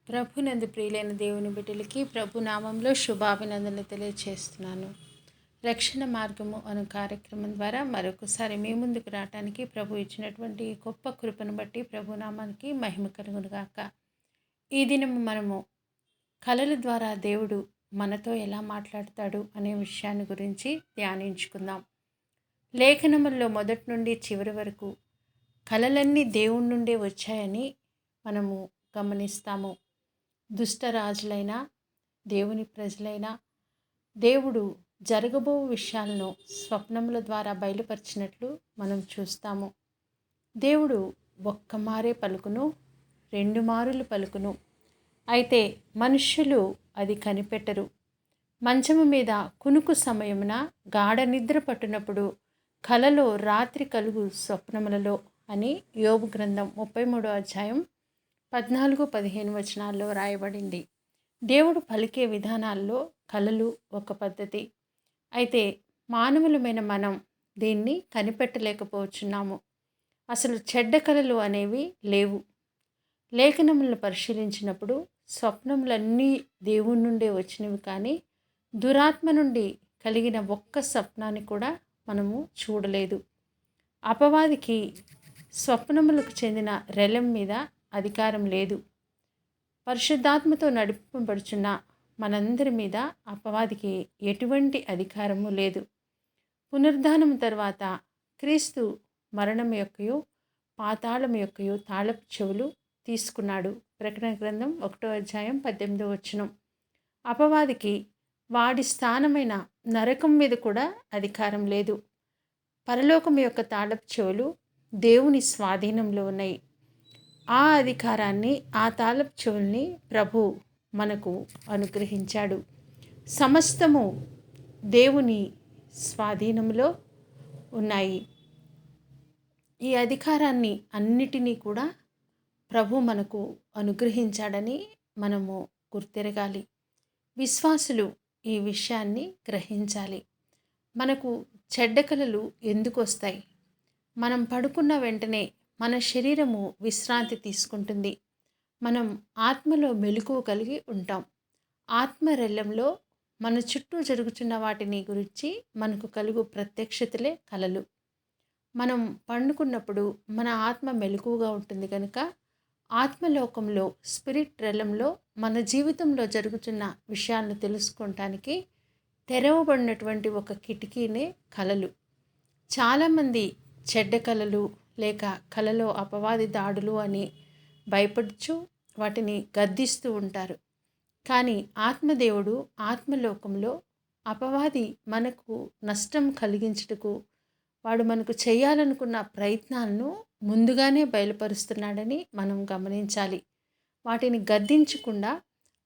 ప్రభునందు ప్రియులైన దేవుని బిడ్డలకి ప్రభు నామంలో శుభాభినందనలు తెలియజేస్తున్నాను. రక్షణ మార్గము అను కార్యక్రమం ద్వారా మరొకసారి మీ ముందుకు రావడానికి ప్రభు ఇచ్చినటువంటి గొప్ప కృపను బట్టి ప్రభు నామానికి మహిమ కలుగునుగాక. ఈ దినము మనము కళల ద్వారా దేవుడు మనతో ఎలా మాట్లాడతాడు అనే విషయాన్ని గురించి ధ్యానించుకుందాం. లేఖనముల్లో మొదటి నుండి చివరి వరకు కళలన్నీ దేవుని నుండే వచ్చాయని మనము గమనిస్తాము. దుష్టరాజులైనా దేవుని ప్రజలైనా దేవుడు జరగబో విషయాలను స్వప్నముల ద్వారా బయలుపరిచినట్లు మనం చూస్తాము. దేవుడు ఒక్క మారే పలుకును, రెండు మారులు పలుకును, అయితే మనుష్యులు అది కనిపెట్టరు. మంచము మీద కునుకు సమయమున గాఢ నిద్ర పట్టినప్పుడు కలలో రాత్రి కలుగు స్వప్నములలో అని యోబు గ్రంథం 33వ అధ్యాయం 14-15 వచనాల్లో రాయబడింది. దేవుడు పలికే విధానాల్లో కళలు ఒక పద్ధతి. అయితే మానవులమైన మనం దీన్ని కనిపెట్టలేకపోతున్నాము. అసలు చెడ్డ కళలు అనేవి లేవు. లేఖనములను పరిశీలించినప్పుడు స్వప్నములన్నీ దేవుని నుండే వచ్చినవి, కానీ దురాత్మ నుండి కలిగిన ఒక్క స్వప్నాన్ని కూడా మనము చూడలేదు. అపవాదికి స్వప్నములకు చెందిన రెలం మీద అధికారం లేదు. పరిశుద్ధాత్మతో నడిపింపబడుచున్న మనందరి మీద అపవాదికి ఎటువంటి అధికారము లేదు. పునరుద్ధానం తర్వాత క్రీస్తు మరణం యొక్కయు పాతాళం యొక్కయు తాళపు చెవులు తీసుకున్నాడు. ప్రకటన గ్రంథం 1వ అధ్యాయం 18వ వచనం. అపవాదికి వాడి స్థానమైన నరకం మీద కూడా అధికారం లేదు. పరలోకం యొక్క తాళపు చెవులు దేవుని స్వాధీనంలో ఉన్నాయి. ఆ అధికారాన్ని, ఆ తాళపు చెవుల్ని ప్రభు మనకు అనుగ్రహించాడు. సమస్తము దేవుని స్వాధీనంలో ఉన్నాయి. ఈ అధికారాన్ని అన్నిటినీ కూడా ప్రభు మనకు అనుగ్రహించాడని మనము గుర్తెరగాలి. విశ్వాసులు ఈ విషయాన్ని గ్రహించాలి. మనకు చెడ్డ కలలు ఎందుకు వస్తాయి? మనం పడుకున్న వెంటనే మన శరీరము విశ్రాంతి తీసుకుంటుంది. మనం ఆత్మలో మెలకువ కలిగి ఉంటాం. ఆత్మ రెల్లంలో మన చుట్టూ జరుగుతున్న వాటిని గురించి మనకు కలుగు ప్రత్యక్షతలే కలలు. మనం పండుకున్నప్పుడు మన ఆత్మ మెలకువగా ఉంటుంది కనుక ఆత్మలోకంలో స్పిరిట్ రెల్లంలో మన జీవితంలో జరుగుతున్న విషయాలను తెలుసుకోవటానికి తెరవబడినటువంటి ఒక కిటికీనే కలలు. చాలామంది చెడ్డ కలలు లేక కలలో అపవాది దాడులు అని భయపడుచు వాటిని గద్దిస్తూ ఉంటారు. కానీ ఆత్మదేవుడు ఆత్మలోకంలో అపవాది మనకు నష్టం కలిగించుటకు వాడు మనకు చేయాలనుకున్న ప్రయత్నాలను ముందుగానే బయలుపరుస్తున్నాడని మనం గమనించాలి. వాటిని గద్దించకుండా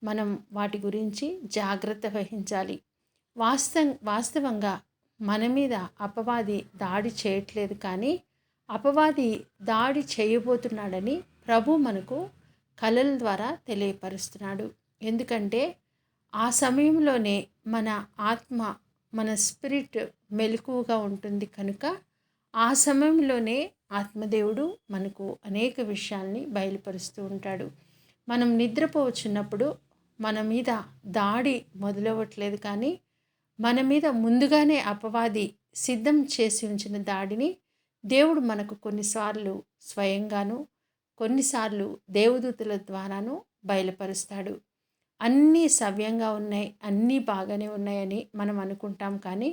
మనం వాటి గురించి జాగ్రత్త వహించాలి. వాస్తవంగా మన మీద అపవాది దాడి చేయట్లేదు, కానీ అపవాది దాడి చేయబోతున్నాడని ప్రభు మనకు కళల ద్వారా తెలియపరుస్తున్నాడు. ఎందుకంటే ఆ సమయంలోనే మన ఆత్మ, మన స్పిరిట్ మెలకువగా ఉంటుంది కనుక ఆ సమయంలోనే ఆత్మదేవుడు మనకు అనేక విషయాల్ని బయలుపరుస్తూ ఉంటాడు. మనం నిద్రపోవచ్చున్నప్పుడు మన మీద దాడి మొదలవ్వట్లేదు, కానీ మన మీద ముందుగానే అపవాది సిద్ధం చేసి ఉంచిన దాడిని దేవుడు మనకు కొన్నిసార్లు స్వయంగాను, కొన్నిసార్లు దేవదూతల ద్వారాను బయలుపరుస్తాడు. అన్నీ సవ్యంగా ఉన్నాయి, అన్నీ బాగానే ఉన్నాయని మనం అనుకుంటాం, కానీ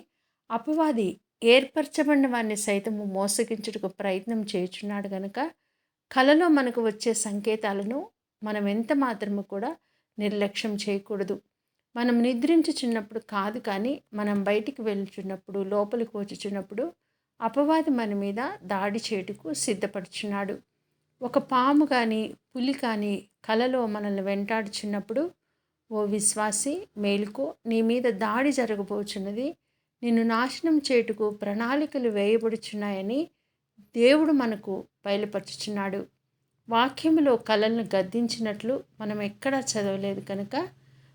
అపవాది ఏర్పరచబడిన వారిని సైతము మోసగించుటకు ప్రయత్నం చేయుచున్నాడు కనుక కలలో మనకు వచ్చే సంకేతాలను మనం ఎంత మాత్రము కూడా నిర్లక్ష్యం చేయకూడదు. మనం నిద్రించుచున్నప్పుడు కాదు, కానీ మనం బయటికి వెళ్తున్నప్పుడు, లోపలికి వచ్చుచున్నప్పుడు అపవాది మన మీద దాడి చేయుటకు సిద్ధపడుచున్నాడు. ఒక పాము కానీ పులి కానీ కలలో మనల్ని వెంటాడుచున్నప్పుడు, ఓ విశ్వాసి మేలుకో, నీ మీద దాడి జరగబోచున్నది, నిన్ను నాశనం చేయుటకు ప్రణాళికలు వేయబడుచున్నాయని దేవుడు మనకు బయలుపరుచుచున్నాడు. వాక్యములో కళలను గద్దించినట్లు మనం ఎక్కడా చదవలేదు కనుక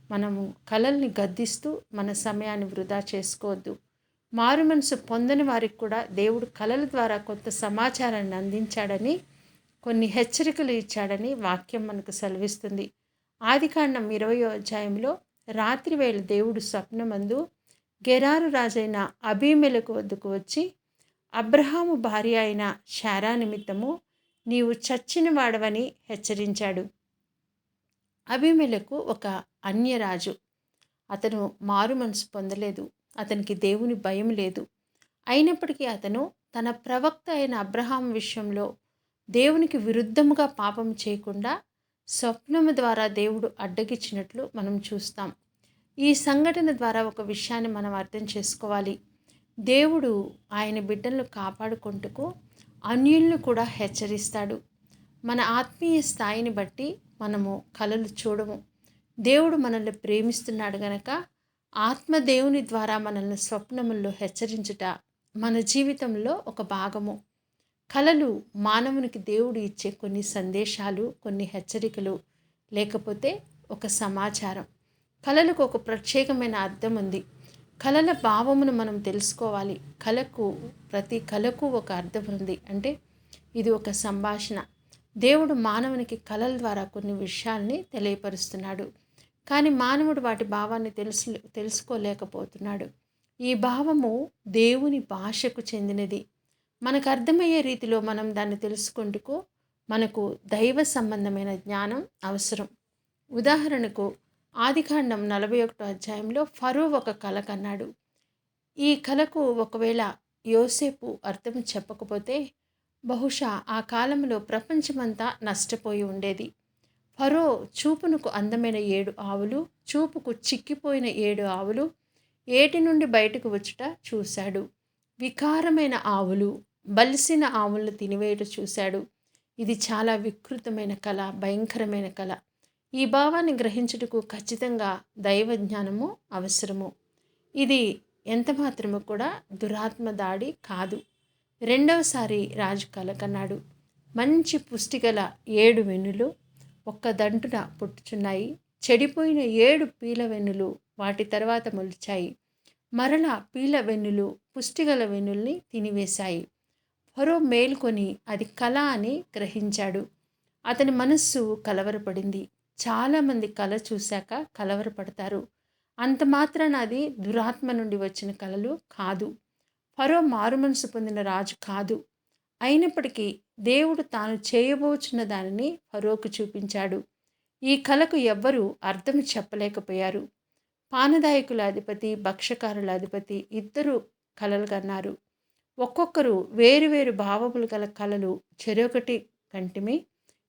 మనము కళల్ని గద్దిస్తూ మన సమయాన్ని వృధా చేసుకోవద్దు. మారు మనసు పొందని వారికి కూడా దేవుడు కళల ద్వారా కొంత సమాచారాన్ని అందించాడని, కొన్ని హెచ్చరికలు ఇచ్చాడని వాక్యం మనకు సెలవిస్తుంది. ఆదికాండం 20వ అధ్యాయంలో రాత్రివేళ దేవుడు స్వప్నమందు గెరారు రాజైన అబీమెలెకు వద్దకు వచ్చి, అబ్రహాము భార్య అయిన శారా నిమిత్తము నీవు చచ్చిన వాడవని హెచ్చరించాడు. అబీమెలెకు ఒక అన్యరాజు. అతను మారు మనసు పొందలేదు. అతనికి దేవుని భయం లేదు. అయినప్పటికీ అతను తన ప్రవక్త అయిన అబ్రహాం విషయంలో దేవునికి విరుద్ధముగా పాపం చేయకుండా స్వప్నము ద్వారా దేవుడు అడ్డగించినట్లు మనం చూస్తాం. ఈ సంఘటన ద్వారా ఒక విషయాన్ని మనం అర్థం చేసుకోవాలి. దేవుడు ఆయన బిడ్డలను కాపాడుకుంటూ అన్యులను కూడా హెచ్చరిస్తాడు. మన ఆత్మీయ స్థాయిని బట్టి మనము కలలు చూడము. దేవుడు మనల్ని ప్రేమిస్తున్నాడు గనక ఆత్మ దేవుని ద్వారా మనల్ని స్వప్నముల్లో హెచ్చరించుట మన జీవితంలో ఒక భాగము. కలలు మానవునికి దేవుడు ఇచ్చే కొన్ని సందేశాలు, కొన్ని హెచ్చరికలు, లేకపోతే ఒక సమాచారం. కలలకు ఒక ప్రత్యేకమైన అర్థం ఉంది. కలల భావమును మనం తెలుసుకోవాలి. ప్రతి కలకు ఒక అర్థం ఉంది. అంటే ఇది ఒక సంభాషణ. దేవుడు మానవునికి కలల ద్వారా కొన్ని విషయాల్ని తెలియపరుస్తున్నాడు. కానీ మానవుడు వాటి భావాన్ని తెలుసుకోలేకపోతున్నాడు. ఈ భావము దేవుని భాషకు చెందినది. మనకు అర్థమయ్యే రీతిలో మనం దాన్ని తెలుసుకుంటూ మనకు దైవ సంబంధమైన జ్ఞానం అవసరం. ఉదాహరణకు ఆదికాండం 41వ అధ్యాయంలో ఫరో ఒక కల కన్నాడు. ఈ కలకు ఒకవేళ యోసేపు అర్థం చెప్పకపోతే బహుశా ఆ కాలంలో ప్రపంచమంతా నష్టపోయి ఉండేది. ఫరో చూపునకు అందమైన 7 ఆవులు, చూపుకు చిక్కిపోయిన 7 ఆవులు ఏటి నుండి బయటకు వచ్చుట చూశాడు. వికారమైన ఆవులు బలిసిన ఆవులను తినివేయట చూశాడు. ఇది చాలా వికృతమైన కళ, భయంకరమైన కళ. ఈ భావాన్ని గ్రహించుటకు ఖచ్చితంగా దైవ జ్ఞానము అవసరము. ఇది ఎంత మాత్రము కూడా దురాత్మ దాడి కాదు. రెండవసారి రాజు కల కన్నాడు. మంచి పుష్టిగల 7 వెన్నులు ఒక్క దంటున పుట్టుచున్నాయి. చెడిపోయిన 7 పీల వెన్నులు వాటి తర్వాత మొలిచాయి. మరలా పీల వెన్నులు పుష్టిగల వెన్నుల్ని తినివేశాయి. ఫరో మేల్కొని అది కల అని గ్రహించాడు. అతని మనస్సు కలవరపడింది. చాలామంది కల చూశాక కలవరపడతారు. అంత మాత్రాన అది దురాత్మ నుండి వచ్చిన కలలు కాదు. ఫరో మారు మనసు పొందిన రాజు కాదు. అయినప్పటికీ దేవుడు తాను చేయబోచున్న దానిని ఫరోకు చూపించాడు. ఈ కలకు ఎవ్వరూ అర్థం చెప్పలేకపోయారు. పానదాయకుల అధిపతి, భక్షకారుల అధిపతి ఇద్దరు కలలు కన్నారు. ఒక్కొక్కరు వేరువేరు భావములు గల కలలు చెరొకటి కంటిమి.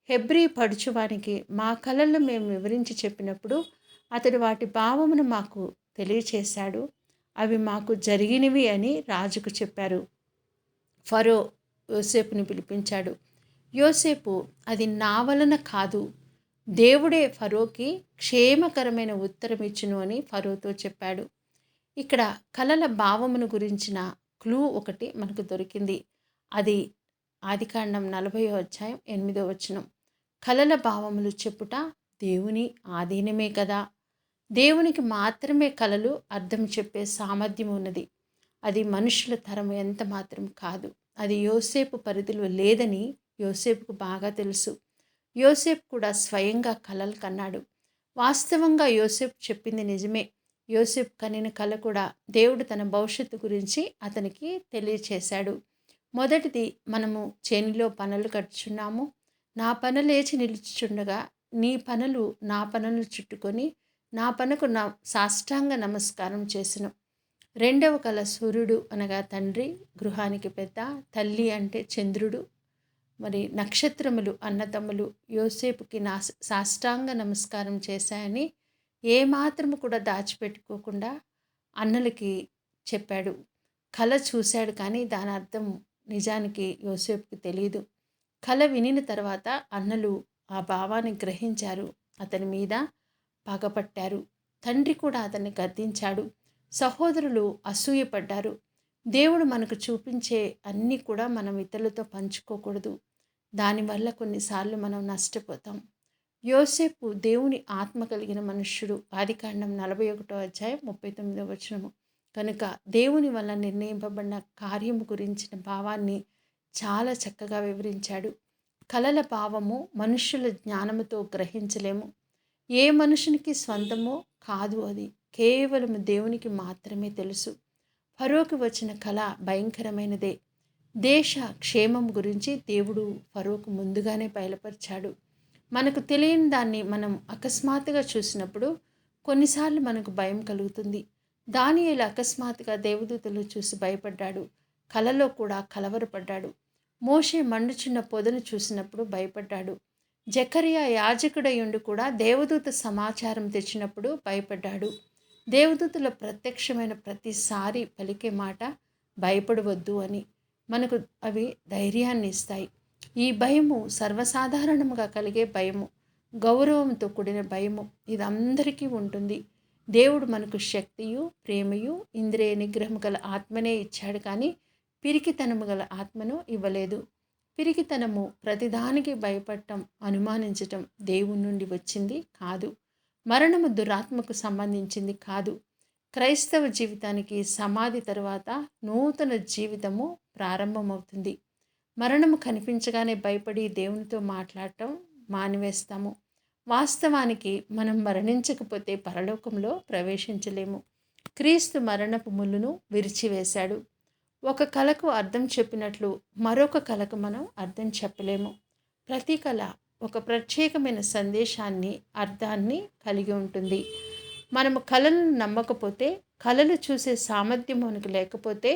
హెబ్రీ పడుచువానికి మా కలలను మేము వివరించి చెప్పినప్పుడు అతడు వాటి భావమును మాకు తెలియచేశాడు. అవి మాకు జరిగినవి అని రాజుకు చెప్పారు. ఫరో యోసేపుని పిలిపించాడు. యోసేపు అది నా వలన కాదు, దేవుడే ఫరోకి క్షేమకరమైన ఉత్తరం ఇచ్చును అని ఫరోతో చెప్పాడు. ఇక్కడ కలల భావమును గురించిన క్లూ ఒకటి మనకు దొరికింది. అది ఆదికాండం 40వ అధ్యాయం 8వ వచనం. కలల భావములు చెప్పుట దేవుని ఆధీనమే కదా. దేవునికి మాత్రమే కలలు అర్థం చెప్పే సామర్థ్యం ఉన్నది. అది మనుషుల తరం ఎంత మాత్రం కాదు. అది యోసేపు పరిధిలో లేదని యోసేపుకు బాగా తెలుసు. యోసేపు కూడా స్వయంగా కలలు కన్నాడు. వాస్తవంగా యోసేపు చెప్పింది నిజమే. యోసేపు కనిన కల కూడా దేవుడు తన భవిష్యత్తు గురించి అతనికి తెలియచేశాడు. మొదటిది, మనము చేనిలో పనులు కట్టుచున్నాము. నా పన లేచి నిలుచుచుండగా నీ పనులు నా పనులు చుట్టుకొని నా పనకు సాష్టాంగ నమస్కారం చేసెను. రెండవ కల సూర్యుడు అనగా తండ్రి, గృహానికి పెద్ద, తల్లి అంటే చంద్రుడు, మరి నక్షత్రములు అన్నదమ్ములు యోసేపుకి సాష్టాంగ నమస్కారం చేశాయని ఏమాత్రము కూడా దాచిపెట్టుకోకుండా అన్నలకి చెప్పాడు. కల చూశాడు కానీ దాని అర్థం నిజానికి యోసేపుకి తెలియదు. కల వినిన తర్వాత అన్నలు ఆ భావాన్ని గ్రహించారు. అతని మీద పగపట్టారు. తండ్రి కూడా అతన్ని గద్దించాడు. సహోదరులు అసూయపడ్డారు. దేవుడు మనకు చూపించే అన్నీ కూడా మనం ఇతరులతో పంచుకోకూడదు. దానివల్ల కొన్నిసార్లు మనం నష్టపోతాం. యోసేపు దేవుని ఆత్మ కలిగిన మనుష్యుడు. ఆదికాండం 41వ అధ్యాయం 39వ వచనము. కనుక దేవుని వల్ల నిర్ణయింపబడిన కార్యము గురించిన భావాన్ని చాలా చక్కగా వివరించాడు. కలల భావము మనుష్యుల జ్ఞానముతో గ్రహించలేము. ఏ మనుషునికి స్వంతమో కాదు అది. కేవలం దేవునికి మాత్రమే తెలుసు. ఫరోకి వచ్చిన కల భయంకరమైనదే. దేశ క్షేమం గురించి దేవుడు ఫరోకు ముందుగానే బయలుపరిచాడు. మనకు తెలియని దాన్ని మనం అకస్మాత్తుగా చూసినప్పుడు కొన్నిసార్లు మనకు భయం కలుగుతుంది. దానియేలు అకస్మాత్తుగా దేవదూతలు చూసి భయపడ్డాడు. కలలో కూడా కలవరపడ్డాడు. మోషే మండుచున్న పొదను చూసినప్పుడు భయపడ్డాడు. జకరియా యాజకుడయుండి కూడా దేవదూత సమాచారం తెచ్చినప్పుడు భయపడ్డాడు. దేవదూతల ప్రత్యక్షమైన ప్రతిసారి పలికే మాట భయపడవద్దు అని. మనకు అవి ధైర్యాన్ని ఇస్తాయి. ఈ భయము సర్వసాధారణంగా కలిగే భయము, గౌరవంతో కూడిన భయము. ఇది అందరికీ ఉంటుంది. దేవుడు మనకు శక్తియు, ప్రేమయు, ఇంద్రియ నిగ్రహం గల ఆత్మనే ఇచ్చాడు, కానీ పిరికితనము గల ఆత్మను ఇవ్వలేదు. పిరికితనము ప్రతిదానికి భయపడటం, అనుమానించటం దేవుని నుండి వచ్చింది కాదు. మరణము దురాత్మకు సంబంధించింది కాదు. క్రైస్తవ జీవితానికి సమాధి తరువాత నూతన జీవితము ప్రారంభమవుతుంది. మరణము కనిపించగానే భయపడి దేవునితో మాట్లాడటం మానివేస్తాము. వాస్తవానికి మనం మరణించకపోతే పరలోకంలో ప్రవేశించలేము. క్రీస్తు మరణపు ముళ్ళును విరిచివేశాడు. ఒక కళకు అర్థం చెప్పినట్లు మరొక కళకు మనం అర్థం చెప్పలేము. ప్రతి కళ ఒక ప్రత్యేకమైన సందేశాన్ని, అర్థాన్ని కలిగి ఉంటుంది. మనము కళలను నమ్మకపోతే, కళలు చూసే సామర్థ్యం మనకు లేకపోతే,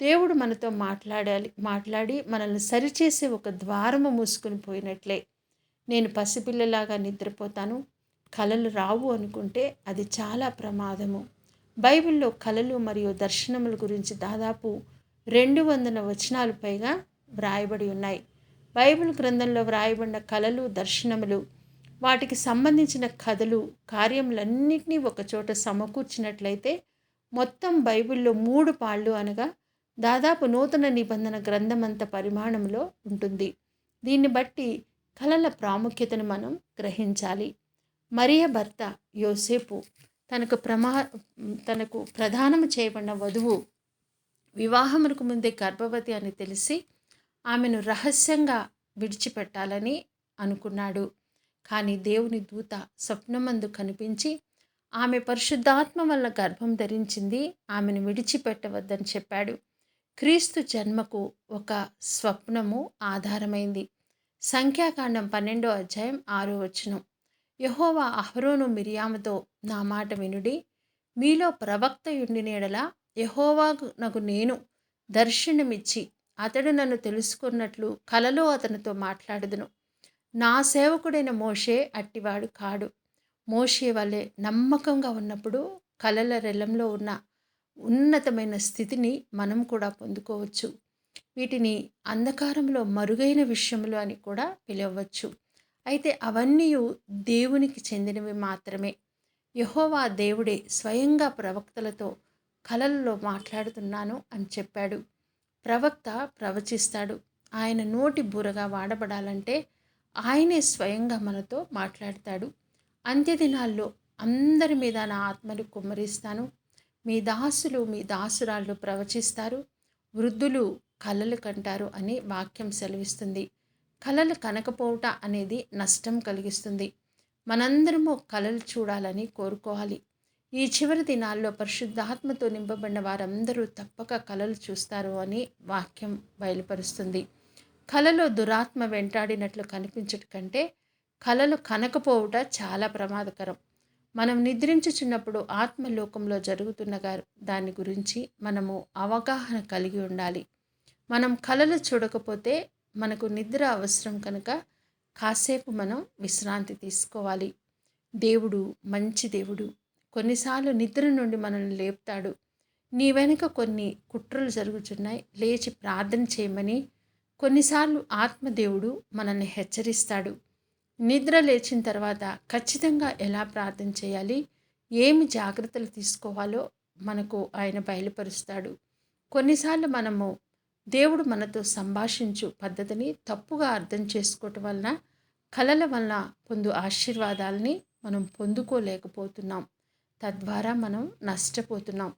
దేవుడు మనతో మాట్లాడి మనల్ని సరిచేసే ఒక ద్వారము మూసుకొని పోయినట్లే. నేను పసిపిల్లలాగా నిద్రపోతాను, కళలు రావు అనుకుంటే అది చాలా ప్రమాదము. బైబిల్లో కళలు మరియు దర్శనముల గురించి దాదాపు 200 వచనాలు పైగా వ్రాయబడి ఉన్నాయి. బైబిల్ గ్రంథంలో వ్రాయబడిన కళలు, దర్శనములు, వాటికి సంబంధించిన కథలు, కార్యములన్నింటినీ ఒకచోట సమకూర్చినట్లయితే మొత్తం బైబిల్లో 3 పాళ్ళు అనగా దాదాపు నూతన నిబంధన గ్రంథమంత పరిమాణంలో ఉంటుంది. దీన్ని బట్టి కళల ప్రాముఖ్యతను మనం గ్రహించాలి. మరియ భర్త యోసేపు తనకు ప్రదానము చేయబడిన వధువు వివాహమునకు ముందే గర్భవతి అని తెలిసి ఆమెను రహస్యంగా విడిచిపెట్టాలని అనుకున్నాడు. కానీ దేవుని దూత స్వప్నమందు కనిపించి ఆమె పరిశుద్ధాత్మ వల్ల గర్భం ధరించింది, ఆమెను విడిచిపెట్టవద్దని చెప్పాడు. క్రీస్తు జన్మకు ఒక స్వప్నము ఆధారమైంది. సంఖ్యాకాండం 12వ అధ్యాయం 6వ వచనం. యెహోవా అహరోను మిర్యాముతో, నా మాట వినుడి, మీలో ప్రవక్త యుండిన యెడల యెహోవానగు నేను దర్శనమిచ్చి అతడు నన్ను తెలుసుకున్నట్లు కలలో అతనితో మాట్లాడుదును. నా సేవకుడైన మోషే అట్టివాడు కాడు. మోషే వలె నమ్మకంగా ఉన్నప్పుడు కలల రెల్లంలో ఉన్న ఉన్నతమైన స్థితిని మనం కూడా పొందుకోవచ్చు. వీటిని అంధకారంలో మరుగైన విషయములు అని కూడా పిలవచ్చు. అయితే అవన్నీ దేవునికి చెందినవి మాత్రమే. యెహోవా దేవుడే స్వయంగా ప్రవక్తలతో కలలలో మాట్లాడుతున్నాను అని చెప్పాడు. ప్రవక్త ప్రవచిస్తాడు. ఆయన నోటి బూరగా వాడబడాలంటే ఆయనే స్వయంగా మనతో మాట్లాడతాడు. అంత్యదినాల్లో అందరి మీద నా ఆత్మను కుమ్మరిస్తాను, మీ దాసులు మీ దాసురాళ్ళు ప్రవచిస్తారు, వృద్ధులు కలలు కంటారు అని వాక్యం సెలవిస్తుంది. కలలు కనకపోవట అనేది నష్టం కలిగిస్తుంది. మనందరము కలలు చూడాలని కోరుకోవాలి. ఈ చివరి దినాల్లో పరిశుద్ధాత్మతో నింపబడిన వారందరూ తప్పక కలలు చూస్తారు అని వాక్యం బయలుపరుస్తుంది. కలలో దురాత్మ వెంటాడినట్లు కనిపించట కంటే కలలు కనకపోవుట చాలా ప్రమాదకరం. మనం నిద్రించుచున్నప్పుడు ఆత్మలోకంలో జరుగుతున్న దాని గురించి మనము అవగాహన కలిగి ఉండాలి. మనం కలలు చూడకపోతే మనకు నిద్ర అవసరం కనుక కాసేపు మనం విశ్రాంతి తీసుకోవాలి. దేవుడు మంచి దేవుడు. కొన్నిసార్లు నిద్ర నుండి మనల్ని లేపుతాడు. నీ వెనుక కొన్ని కుట్రలు జరుగుతున్నాయి, లేచి ప్రార్థన చేయమని కొన్నిసార్లు ఆత్మదేవుడు మనల్ని హెచ్చరిస్తాడు. నిద్ర లేచిన తర్వాత ఖచ్చితంగా ఎలా ప్రార్థన చేయాలి, ఏమి జాగ్రత్తలు తీసుకోవాలో మనకు ఆయన బయలుపరుస్తాడు. కొన్నిసార్లు మనము దేవుడు మనతో సంభాషించు పద్ధతిని తప్పుగా అర్థం చేసుకోవటం వలన కలల వలన పొందు ఆశీర్వాదాలని మనం పొందుకోలేకపోతున్నాం. తద్వారా మనం నష్టపోతున్నాం.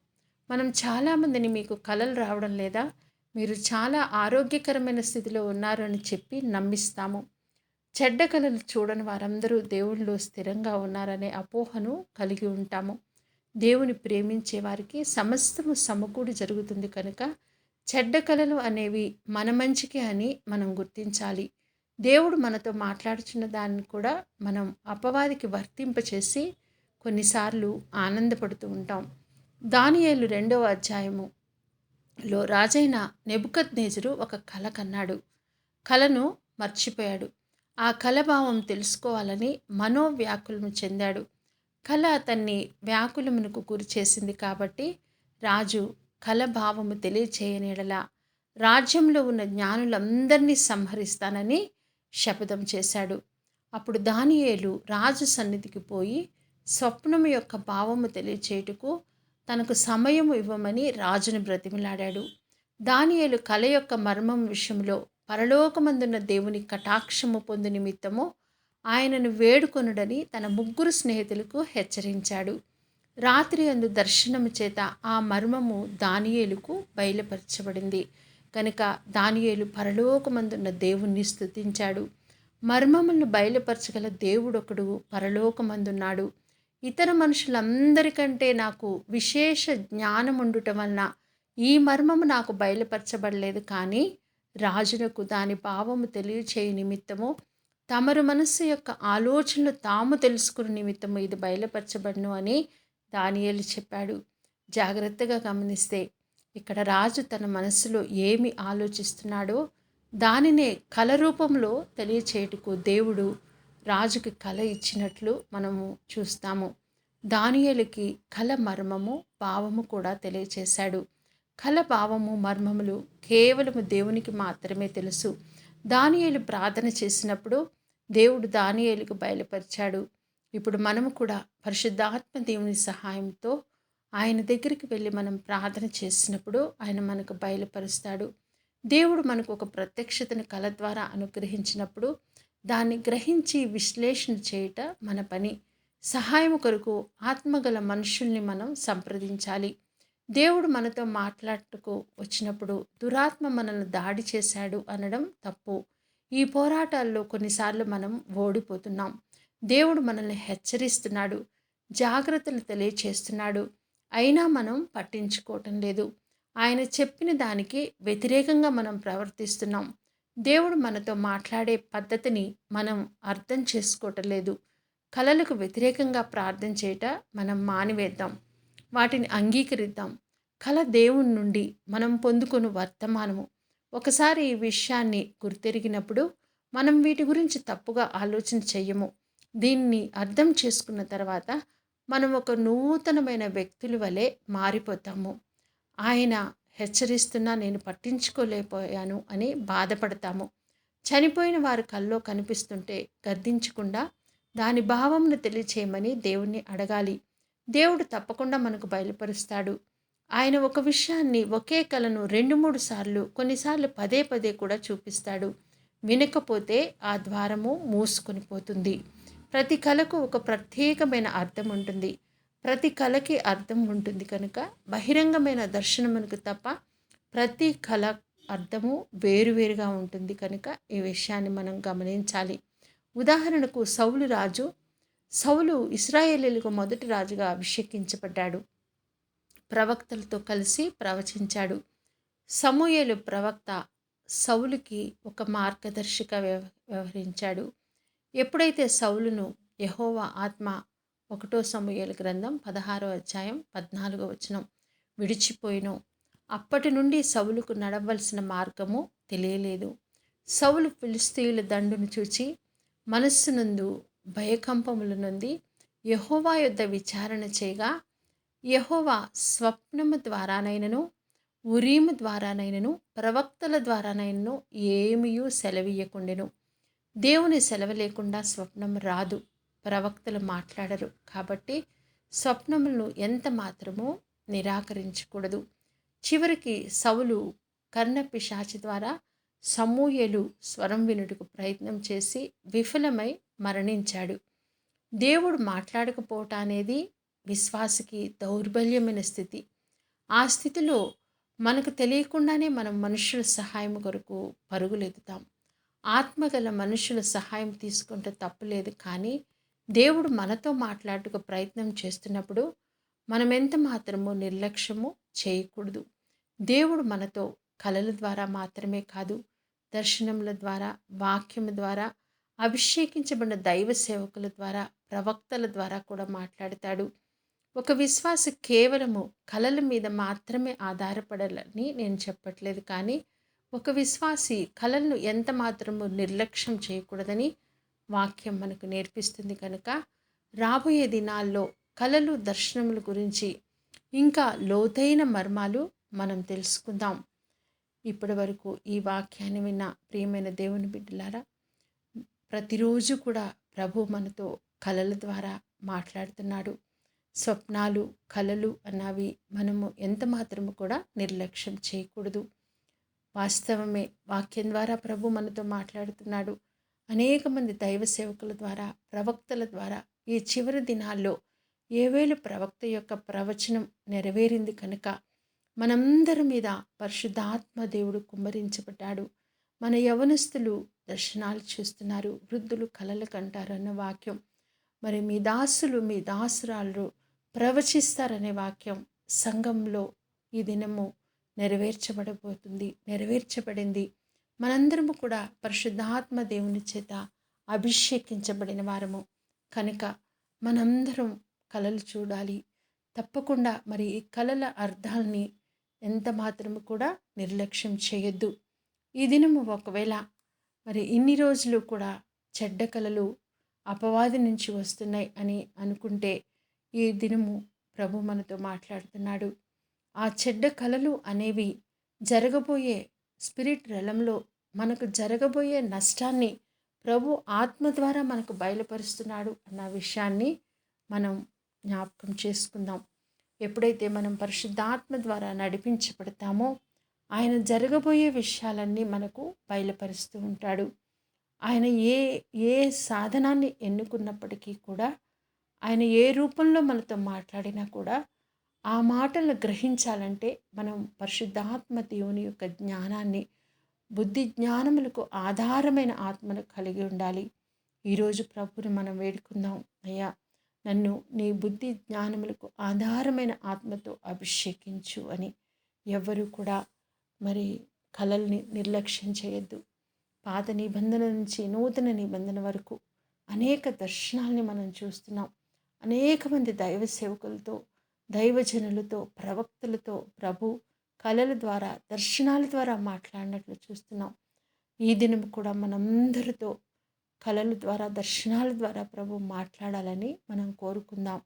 మనం చాలామందిని మీకు కలలు రావడం లేదా, మీరు చాలా ఆరోగ్యకరమైన స్థితిలో ఉన్నారు అని చెప్పి నమ్మిస్తాము. చెడ్డ కళలు చూడని వారందరూ దేవుళ్ళు స్థిరంగా ఉన్నారనే అపోహను కలిగి ఉంటాము. దేవుని ప్రేమించే వారికి సమస్తము సమకూడి జరుగుతుంది కనుక చెడ్డ కళలు అనేవి మన మంచికే అని మనం గుర్తించాలి. దేవుడు మనతో మాట్లాడుచున్న దాన్ని కూడా మనం అపవాదికి వర్తింపచేసి కొన్నిసార్లు ఆనందపడుతూ ఉంటాం. దానియేలు 2వ అధ్యాయములో రాజైన నెబుకద్నెజరు ఒక కల కన్నాడు. కలను మర్చిపోయాడు. ఆ కల భావం తెలుసుకోవాలని మనోవ్యాకులము చెందాడు. కల అతన్ని వ్యాకులమునకు గురి చేసింది కాబట్టి రాజు కల భావము తెలియచేయనేడల రాజ్యంలో ఉన్న జ్ఞానులందరినీ సంహరిస్తానని శపథం చేశాడు. అప్పుడు దానియేలు రాజు సన్నిధికి పోయి స్వప్నము యొక్క భావము తెలియచేయుటకు తనకు సమయము ఇవ్వమని రాజును బ్రతిమిలాడాడు. దానియేలు కల యొక్క మర్మం విషయంలో పరలోకమందున్న దేవుని కటాక్షము పొందు నిమిత్తము ఆయనను వేడుకొనుడని తన 3 స్నేహితులకు హెచ్చరించాడు. రాత్రి అందు దర్శనము చేత ఆ మర్మము దానియేలుకు బయలుపరచబడింది కనుక దానియేలు పరలోకమందున్న దేవుణ్ణి స్తుతించాడు. మర్మములను బయలుపరచగల దేవుడొకడు పరలోకమందున్నాడు. ఇతర మనుషులందరికంటే నాకు విశేష జ్ఞానం ఉండుట వలన ఈ మర్మము నాకు బయలుపరచబడలేదు, కానీ రాజునకు దాని భావము తెలియచేయ నిమిత్తము తమరు మనస్సు యొక్క ఆలోచనలు తాము తెలుసుకుని నిమిత్తము ఇది బయలుపరచబడును అని దానియేలు చెప్పాడు. జాగ్రత్తగా గమనిస్తే ఇక్కడ రాజు తన మనస్సులో ఏమి ఆలోచిస్తున్నాడో దానినే కల రూపంలో తెలియచేయుటకు దేవుడు రాజుకి కల ఇచ్చినట్లు మనము చూస్తాము. దానియేలుకి కల మర్మము భావము కూడా తెలియచేశాడు. కల భావము మర్మములు కేవలము దేవునికి మాత్రమే తెలుసు. దానియేలు ప్రార్థన చేసినప్పుడు దేవుడు దానియేలుకు బయలుపరిచాడు. ఇప్పుడు మనము కూడా పరిశుద్ధాత్మ దేవుని సహాయంతో ఆయన దగ్గరికి వెళ్ళి మనం ప్రార్థన చేసినప్పుడు ఆయన మనకు బయలుపరుస్తాడు. దేవుడు మనకు ఒక ప్రత్యక్షతను కల ద్వారా అనుగ్రహించినప్పుడు దాన్ని గ్రహించి విశ్లేషణ చేయట మన పని. సహాయం కొరకు ఆత్మగల మనుషుల్ని మనం సంప్రదించాలి. దేవుడు మనతో మాట్లాడుటకు వచ్చినప్పుడు దురాత్మ మనల్ని దాడి చేశాడు అనడం తప్పు. ఈ పోరాటాల్లో కొన్నిసార్లు మనం ఓడిపోతున్నాం. దేవుడు మనల్ని హెచ్చరిస్తున్నాడు, జాగ్రత్తలు తెలియచేస్తున్నాడు. అయినా మనం పట్టించుకోవటం లేదు. ఆయన చెప్పిన దానికి వ్యతిరేకంగా మనం ప్రవర్తిస్తున్నాం. దేవుడు మనతో మాట్లాడే పద్ధతిని మనం అర్థం చేసుకోవటం లేదు. కలలకు వ్యతిరేకంగా ప్రార్థన చేయట మనం మానివేద్దాం, వాటిని అంగీకరిద్దాం. కల దేవుని నుండి మనం పొందుకుని వర్తమానము. ఒకసారి ఈ విషయాన్ని గుర్తెరిగినప్పుడు మనం వీటి గురించి తప్పుగా ఆలోచన చెయ్యము. దీన్ని అర్థం చేసుకున్న తర్వాత మనం ఒక నూతనమైన వ్యక్తుల వలె మారిపోతాము. ఆయన హెచ్చరిస్తున్నా నేను పట్టించుకోలేకపోయాను అని బాధపడతాము. చనిపోయిన వారి కల్లో కనిపిస్తుంటే గద్దించకుండా దాని భావంను తెలియచేయమని దేవుణ్ణి అడగాలి. దేవుడు తప్పకుండా మనకు బయలుపరుస్తాడు. ఆయన ఒక విషయాన్ని ఒకే కలను 2-3 సార్లు, కొన్నిసార్లు పదే పదే కూడా చూపిస్తాడు. వినకపోతే ఆ ద్వారము మూసుకొని పోతుంది. ప్రతి కళకు ఒక ప్రత్యేకమైన అర్థం ఉంటుంది. ప్రతి కళకి అర్థం ఉంటుంది కనుక బహిరంగమైన దర్శనమునకు తప్ప ప్రతి కళ అర్థము వేరువేరుగా ఉంటుంది కనుక ఈ విషయాన్ని మనం గమనించాలి. ఉదాహరణకు సౌలు ఇశ్రాయేలీయులకు మొదటి రాజుగా అభిషేకించబడ్డాడు. ప్రవక్తలతో కలిసి ప్రవచించాడు. సమూయేలు ప్రవక్త సౌలుకి ఒక మార్గదర్శిగా వ్యవహరించాడు. ఎప్పుడైతే సౌలును యెహోవా ఆత్మ 1 సమూయేలు గ్రంథం 16వ అధ్యాయం 14వ వచనం విడిచిపోయినో అప్పటి నుండి సౌలుకు నడవలసిన మార్గము తెలియలేదు. సౌలు ఫిలిష్తీయుల దండును చూచి మనస్సునందు భయకంపముల నుండి యెహోవా యొద్ద విచారణ చేయగా యెహోవా స్వప్నము ద్వారానైనను ఉరీము ద్వారానైనను ప్రవక్తల ద్వారానైనను ఏమీయూ సెలవీయకుండెను. దేవుని సెలవు లేకుండా స్వప్నం రాదు, ప్రవక్తలు మాట్లాడరు. కాబట్టి స్వప్నములను ఎంత మాత్రమూ నిరాకరించకూడదు. చివరికి సౌలు కర్ణపిశాచి ద్వారా సమూయేలు స్వరం వినుటకు ప్రయత్నం చేసి విఫలమై మరణించాడు. దేవుడు మాట్లాడకపోవటం అనేది విశ్వాసికి దౌర్బల్యమైన స్థితి. ఆ స్థితిలో మనకు తెలియకుండానే మనం మనుషుల సహాయం కొరకు పరుగులెత్తుతాం. ఆత్మగల మనుషుల సహాయం తీసుకుంటే తప్పులేదు. కానీ దేవుడు మనతో మాట్లాడుటకు ప్రయత్నం చేస్తున్నప్పుడు మనం ఎంత మాత్రము నిర్లక్ష్యము చేయకూడదు. దేవుడు మనతో కలల ద్వారా మాత్రమే కాదు, దర్శనముల ద్వారా, వాక్యము ద్వారా, అభిషేకించబడిన దైవ సేవకుల ద్వారా, ప్రవక్తల ద్వారా కూడా మాట్లాడతాడు. ఒక విశ్వాసి కేవలము కలల మీద మాత్రమే ఆధారపడాలని నేను చెప్పట్లేదు. కానీ ఒక విశ్వాసి కలలను ఎంత మాత్రము నిర్లక్ష్యం చేయకూడదని వాక్యం మనకు నేర్పిస్తుంది. కనుక రాబోయే దినాల్లో కలలు, దర్శనముల గురించి ఇంకా లోతైన మర్మాలు మనం తెలుసుకుందాం. ఇప్పటి వరకు ఈ వాక్యాన్ని విన్న ప్రియమైన దేవుని బిడ్డలారా, ప్రతిరోజు కూడా ప్రభు మనతో కలల ద్వారా మాట్లాడుతున్నాడు. స్వప్నాలు, కలలు అన్నవి మనము ఎంత మాత్రము కూడా నిర్లక్ష్యం చేయకూడదు. వాస్తవమే, వాక్యం ద్వారా ప్రభు మనతో మాట్లాడుతున్నాడు. అనేక మంది దైవ సేవకుల ద్వారా, ప్రవక్తల ద్వారా ఈ చివరి దినాల్లో యోవేలు ప్రవక్త యొక్క ప్రవచనం నెరవేరింది. కనుక మనందరి మీద పరిశుద్ధాత్మ దేవుడు కుమ్మరించబడ్డాడు. మన యవనస్తులు దర్శనాలు చూస్తున్నారు, వృద్ధులు కలలు కంటారు అన్న వాక్యం. మరి మీ దాసులు, మీ దాసురాళ్ళు ప్రవచిస్తారనే వాక్యం సంఘంలో ఈ దినము నెరవేర్చబడింది. మనందరము కూడా పరిశుద్ధాత్మ దేవుని చేత అభిషేకించబడిన వారము. కనుక మనందరం కలలు చూడాలి. తప్పకుండా మరి ఈ కలల అర్థాలని ఎంత మాత్రము కూడా నిర్లక్ష్యం చేయొద్దు. ఈ దినము ఒకవేళ మరి ఇన్ని రోజులు కూడా చెడ్డ కలలు అపవాది నుంచి వస్తున్నాయి అని అనుకుంటే, ఈ దినము ప్రభు మనతో మాట్లాడుతున్నాడు. ఆ చెడ్డ కలలు అనేవి జరగబోయే స్పిరిట్ రెలంలో మనకు జరగబోయే నష్టాన్ని ప్రభు ఆత్మ ద్వారా మనకు బయలుపరుస్తున్నాడు అన్న విషయాన్ని మనం జ్ఞాపకం చేసుకుందాం. ఎప్పుడైతే మనం పరిశుద్ధాత్మ ద్వారా నడిపించబడతామో ఆయన జరగబోయే విషయాలన్నీ మనకు బయలుపరుస్తూ ఉంటాడు. ఆయన ఏ సాధనాన్ని ఎన్నుకున్నప్పటికీ కూడా, ఆయన ఏ రూపంలో మనతో మాట్లాడినా కూడా ఆ మాటలను గ్రహించాలంటే మనం పరిశుద్ధాత్మ దేవుని యొక్క జ్ఞానాన్ని, బుద్ధి జ్ఞానములకు ఆధారమైన ఆత్మను కలిగి ఉండాలి. ఈరోజు ప్రభుని మనం వేడుకుందాం. అయ్యా, నన్ను నీ బుద్ధి జ్ఞానములకు ఆధారమైన ఆత్మతో అభిషేకించు అని. ఎవ్వరూ కూడా మరి కలల్ని నిర్లక్ష్యం చేయొద్దు. పాత నిబంధన నుంచి నూతన నిబంధన వరకు అనేక దర్శనాల్ని మనం చూస్తున్నాం. అనేక మంది దైవ సేవకులతో, దైవజనులతో, ప్రవక్తలతో ప్రభు కలల ద్వారా, దర్శనాల ద్వారా మాట్లాడినట్లు చూస్తున్నాం. ఈ దినం కూడా మనందరితో కలల ద్వారా, దర్శనాల ద్వారా ప్రభు మాట్లాడాలని మనం కోరుకుందాం.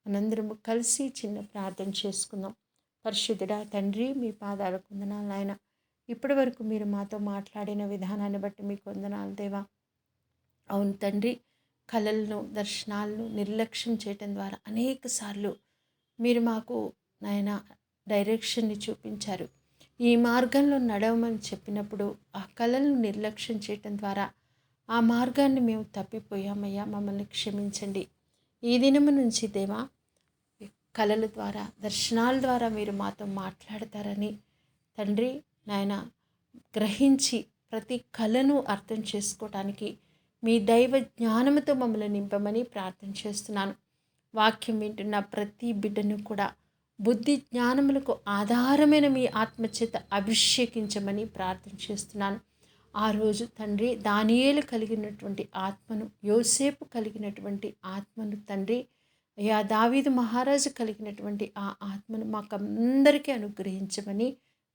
మనందరము కలిసి చిన్న ప్రార్థన చేసుకుందాం. పరిశుద్ధుడా తండ్రి, మీ పాదాలకు వందనాలు నాయన. ఇప్పటి వరకు మీరు మాతో మాట్లాడిన విధానాన్ని బట్టి మీకు వందనాలు దేవా. అవును తండ్రి, కలలను, దర్శనాలను నిర్లక్ష్యం చేయటం ద్వారా అనేక సార్లు మీరు మాకు నాయన డైరెక్షన్ని చూపించారు. ఈ మార్గంలో నడవమని చెప్పినప్పుడు ఆ కలలను నిర్లక్ష్యం చేయటం ద్వారా ఆ మార్గాన్ని మేము తప్పిపోయామయ్యా, మమ్మల్ని క్షమించండి. ఈ దినము నుంచి దేవా, కలల ద్వారా, దర్శనాల ద్వారా మీరు మాతో మాట్లాడతారని తండ్రి నాయన గ్రహించి ప్రతి కళను అర్థం చేసుకోవటానికి మీ దైవ జ్ఞానముతో మమ్మల్ని నింపమని ప్రార్థన చేస్తున్నాను. వాక్యం వింటున్న ప్రతి బిడ్డను కూడా బుద్ధి జ్ఞానములకు ఆధారమైన మీ ఆత్మచేత అభిషేకించమని ప్రార్థన చేస్తున్నాను. ఆ రోజు తండ్రి దానియేలు కలిగినటువంటి ఆత్మను, యోసేపు కలిగినటువంటి ఆత్మను తండ్రి, అయ్యా దావీదు మహారాజు కలిగినటువంటి ఆ ఆత్మను మాకందరికీ అనుగ్రహించమని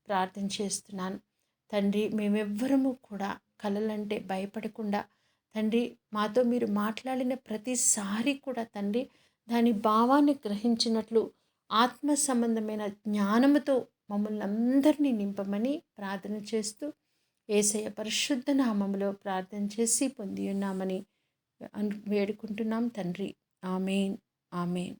ప్రార్థన చేస్తున్నాను. తండ్రి, మేమెవ్వరము కూడా కలలంటే భయపడకుండా తండ్రి, మాతో మీరు మాట్లాడిన ప్రతిసారి కూడా తండ్రి దాని భావాన్ని గ్రహించినట్లు ఆత్మ సంబంధమైన జ్ఞానముతో మమ్మల్ని అందరినీ నింపమని ప్రార్థన చేస్తూ యేసయ్య పరిశుద్ధ నామములో ప్రార్థన చేసి పొంది ఉన్నామని వేడుకుంటున్నాం తండ్రి. ఆమేన్, ఆమేన్.